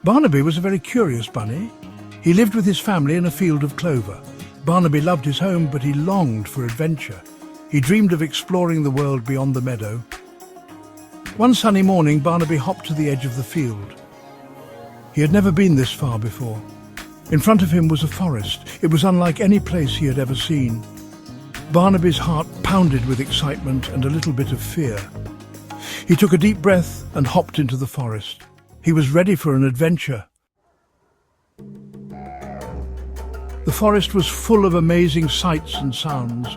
Barnaby was a very curious bunny. He lived with his family in a field of clover. Barnaby loved his home, but he longed for adventure. He dreamed of exploring the world beyond the meadow. One sunny morning, Barnaby hopped to the edge of the field. He had never been this far before. In front of him was a forest. It was unlike any place he had ever seen. Barnaby's heart pounded with excitement and a little bit of fear. He took a deep breath and hopped into the forest. He was ready for an adventure. The forest was full of amazing sights and sounds.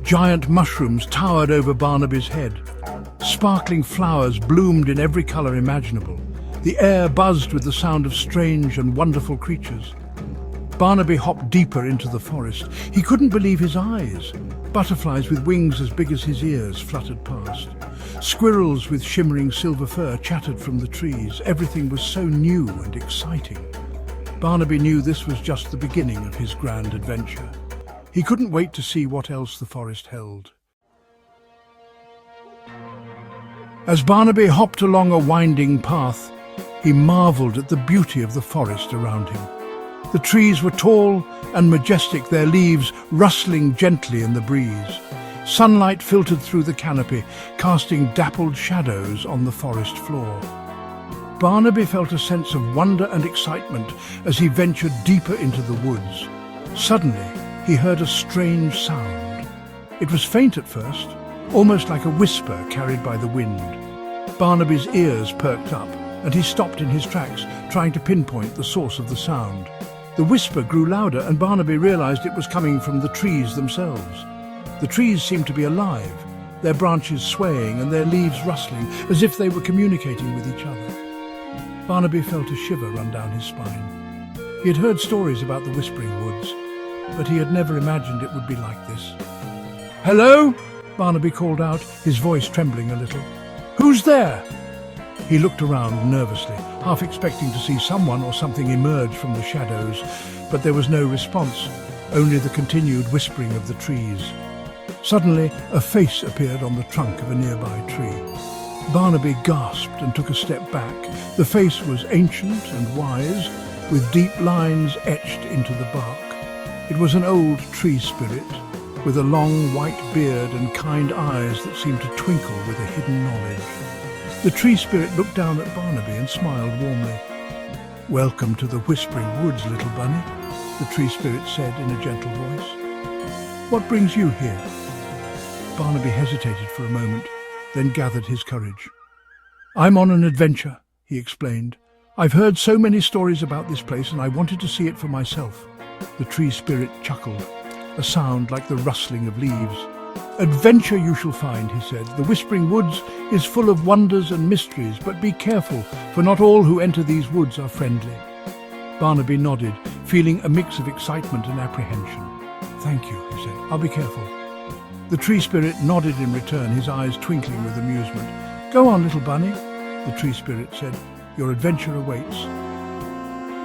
Giant mushrooms towered over Barnaby's head. Sparkling flowers bloomed in every colour imaginable. The air buzzed with the sound of strange and wonderful creatures. Barnaby hopped deeper into the forest. He couldn't believe his eyes. Butterflies with wings as big as his ears fluttered past. Squirrels with shimmering silver fur chattered from the trees. Everything was so new and exciting. Barnaby knew this was just the beginning of his grand adventure. He couldn't wait to see what else the forest held. As Barnaby hopped along a winding path, he marvelled at the beauty of the forest around him. The trees were tall and majestic, their leaves rustling gently in the breeze. Sunlight filtered through the canopy, casting dappled shadows on the forest floor. Barnaby felt a sense of wonder and excitement as he ventured deeper into the woods. Suddenly, he heard a strange sound. It was faint at first, almost like a whisper carried by the wind. Barnaby's ears perked up, and he stopped in his tracks, trying to pinpoint the source of the sound. The whisper grew louder, and Barnaby realized it was coming from the trees themselves. The trees seemed to be alive, their branches swaying and their leaves rustling, as if they were communicating with each other. Barnaby felt a shiver run down his spine. He had heard stories about the Whispering Woods, but he had never imagined it would be like this. "Hello?" Barnaby called out, his voice trembling a little. "Who's there?" He looked around nervously, half expecting to see someone or something emerge from the shadows, but there was no response, only the continued whispering of the trees. Suddenly, a face appeared on the trunk of a nearby tree. Barnaby gasped and took a step back. The face was ancient and wise, with deep lines etched into the bark. It was an old tree spirit, with a long white beard and kind eyes that seemed to twinkle with a hidden knowledge. The tree spirit looked down at Barnaby and smiled warmly. "Welcome to the Whispering Woods, little bunny," the tree spirit said in a gentle voice. "What brings you here?" Barnaby hesitated for a moment, then gathered his courage. "I'm on an adventure," he explained. "I've heard so many stories about this place and I wanted to see it for myself." The tree spirit chuckled, a sound like the rustling of leaves. "Adventure you shall find," he said. "The Whispering Woods is full of wonders and mysteries, but be careful, for not all who enter these woods are friendly." Barnaby nodded, feeling a mix of excitement and apprehension. "Thank you," he said. "I'll be careful." The tree spirit nodded in return, his eyes twinkling with amusement. "Go on, little bunny," the tree spirit said. "Your adventure awaits."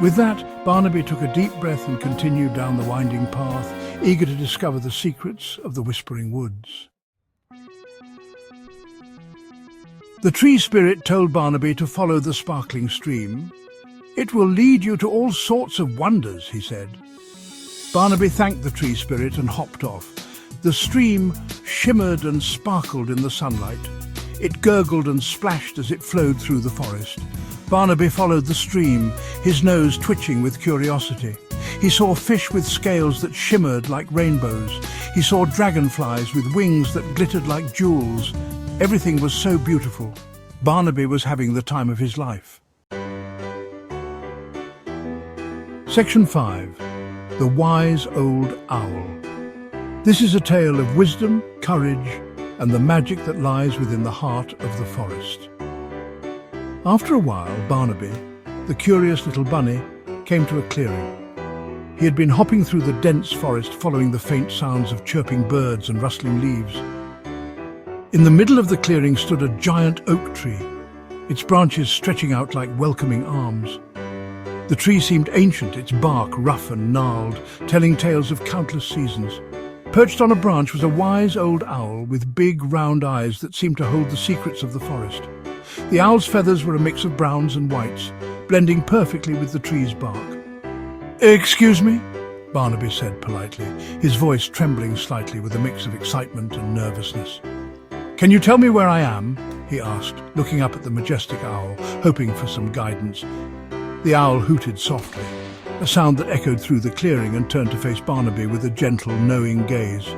With that, Barnaby took a deep breath and continued down the winding path, eager to discover the secrets of the Whispering Woods. The tree spirit told Barnaby to follow the sparkling stream. "It will lead you to all sorts of wonders," he said. Barnaby thanked the tree spirit and hopped off. The stream shimmered and sparkled in the sunlight. It gurgled and splashed as it flowed through the forest. Barnaby followed the stream, his nose twitching with curiosity. He saw fish with scales that shimmered like rainbows. He saw dragonflies with wings that glittered like jewels. Everything was so beautiful. Barnaby was having the time of his life. Section 5. The Wise Old Owl. This is a tale of wisdom, courage, and the magic that lies within the heart of the forest. After a while, Barnaby, the curious little bunny, came to a clearing. He had been hopping through the dense forest, following the faint sounds of chirping birds and rustling leaves. In the middle of the clearing stood a giant oak tree, its branches stretching out like welcoming arms. The tree seemed ancient, its bark rough and gnarled, telling tales of countless seasons. Perched on a branch was a wise old owl with big round eyes that seemed to hold the secrets of the forest. The owl's feathers were a mix of browns and whites, blending perfectly with the tree's bark. "Excuse me?" Barnaby said politely, his voice trembling slightly with a mix of excitement and nervousness. "Can you tell me where I am?" he asked, looking up at the majestic owl, hoping for some guidance. The owl hooted softly, a sound that echoed through the clearing, and turned to face Barnaby with a gentle, knowing gaze.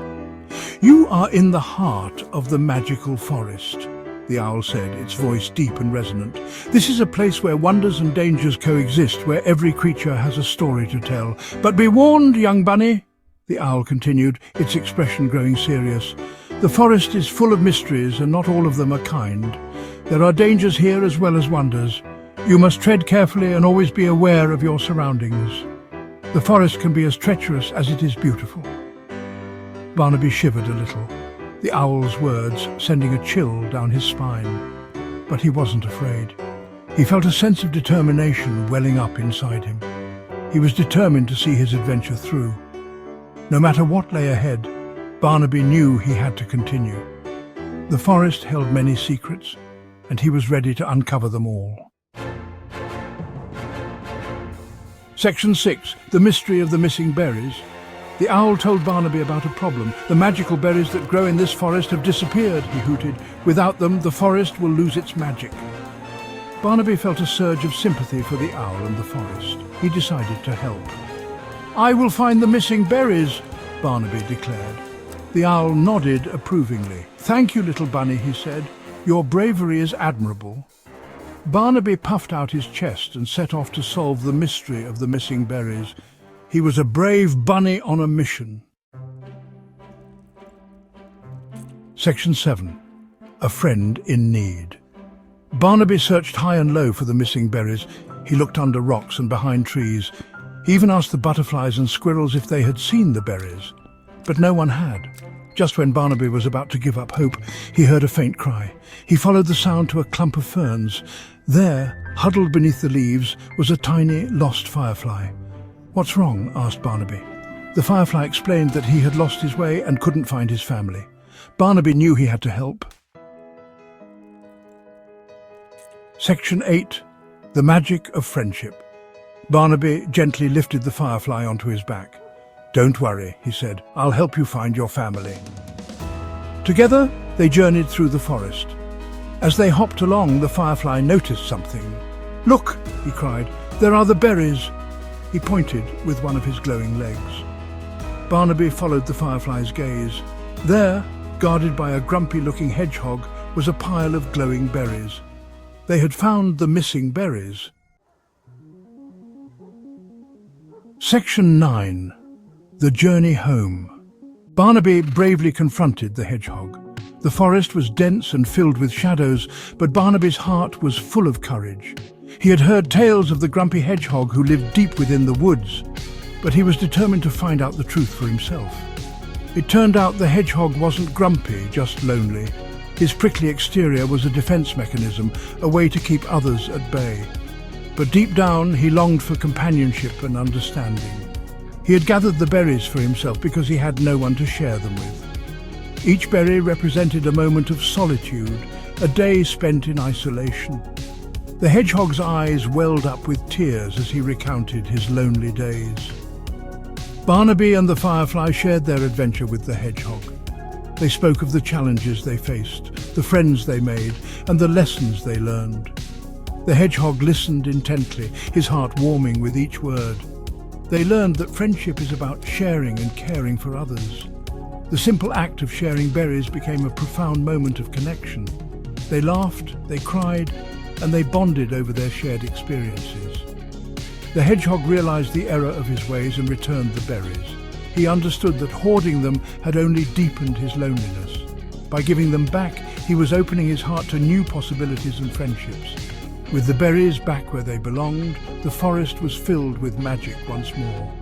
"You are in the heart of the magical forest," the owl said, its voice deep and resonant. "This is a place where wonders and dangers coexist, where every creature has a story to tell. But be warned, young bunny," the owl continued, its expression growing serious. "The forest is full of mysteries, and not all of them are kind. There are dangers here as well as wonders. You must tread carefully and always be aware of your surroundings. The forest can be as treacherous as it is beautiful." Barnaby shivered a little, the owl's words sending a chill down his spine. But he wasn't afraid. He felt a sense of determination welling up inside him. He was determined to see his adventure through. No matter what lay ahead, Barnaby knew he had to continue. The forest held many secrets, and he was ready to uncover them all. Section 6. The Mystery of the Missing Berries. The owl told Barnaby about a problem. "The magical berries that grow in this forest have disappeared," he hooted. "Without them, the forest will lose its magic." Barnaby felt a surge of sympathy for the owl and the forest. He decided to help. "I will find the missing berries," Barnaby declared. The owl nodded approvingly. "Thank you, little bunny," he said. "Your bravery is admirable." Barnaby puffed out his chest and set off to solve the mystery of the missing berries. He was a brave bunny on a mission. Section 7. A Friend in Need. Barnaby searched high and low for the missing berries. He looked under rocks and behind trees. He even asked the butterflies and squirrels if they had seen the berries. But no one had. Just when Barnaby was about to give up hope, he heard a faint cry. He followed the sound to a clump of ferns. There, huddled beneath the leaves, was a tiny, lost firefly. "What's wrong?" asked Barnaby. The firefly explained that he had lost his way and couldn't find his family. Barnaby knew he had to help. Section 8. The Magic of Friendship. Barnaby gently lifted the firefly onto his back. "Don't worry," he said. "I'll help you find your family." Together, they journeyed through the forest. As they hopped along, the firefly noticed something. "Look," he cried, "there are the berries." He pointed with one of his glowing legs. Barnaby followed the firefly's gaze. There, guarded by a grumpy-looking hedgehog, was a pile of glowing berries. They had found the missing berries. Section 9. The Journey Home. Barnaby bravely confronted the hedgehog. The forest was dense and filled with shadows, but Barnaby's heart was full of courage. He had heard tales of the grumpy hedgehog who lived deep within the woods, but he was determined to find out the truth for himself. It turned out the hedgehog wasn't grumpy, just lonely. His prickly exterior was a defense mechanism, a way to keep others at bay. But deep down, he longed for companionship and understanding. He had gathered the berries for himself because he had no one to share them with. Each berry represented a moment of solitude, a day spent in isolation. The hedgehog's eyes welled up with tears as he recounted his lonely days. Barnaby and the firefly shared their adventure with the hedgehog. They spoke of the challenges they faced, the friends they made, and the lessons they learned. The hedgehog listened intently, his heart warming with each word. They learned that friendship is about sharing and caring for others. The simple act of sharing berries became a profound moment of connection. They laughed, they cried, and they bonded over their shared experiences. The hedgehog realized the error of his ways and returned the berries. He understood that hoarding them had only deepened his loneliness. By giving them back, he was opening his heart to new possibilities and friendships. With the berries back where they belonged, the forest was filled with magic once more.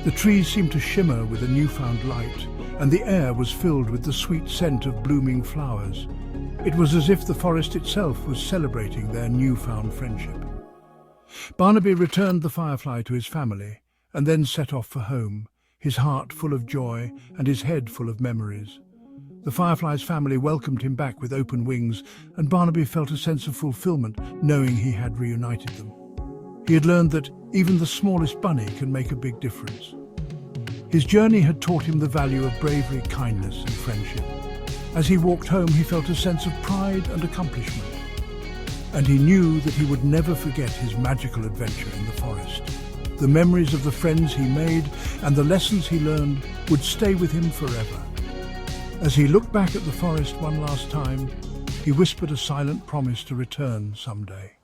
The trees seemed to shimmer with a newfound light, and the air was filled with the sweet scent of blooming flowers. It was as if the forest itself was celebrating their newfound friendship. Barnaby returned the firefly to his family, and then set off for home, his heart full of joy and his head full of memories. The firefly's family welcomed him back with open wings, and Barnaby felt a sense of fulfillment knowing he had reunited them. He had learned that even the smallest bunny can make a big difference. His journey had taught him the value of bravery, kindness, and friendship. As he walked home, he felt a sense of pride and accomplishment. And he knew that he would never forget his magical adventure in the forest. The memories of the friends he made and the lessons he learned would stay with him forever. As he looked back at the forest one last time, he whispered a silent promise to return someday.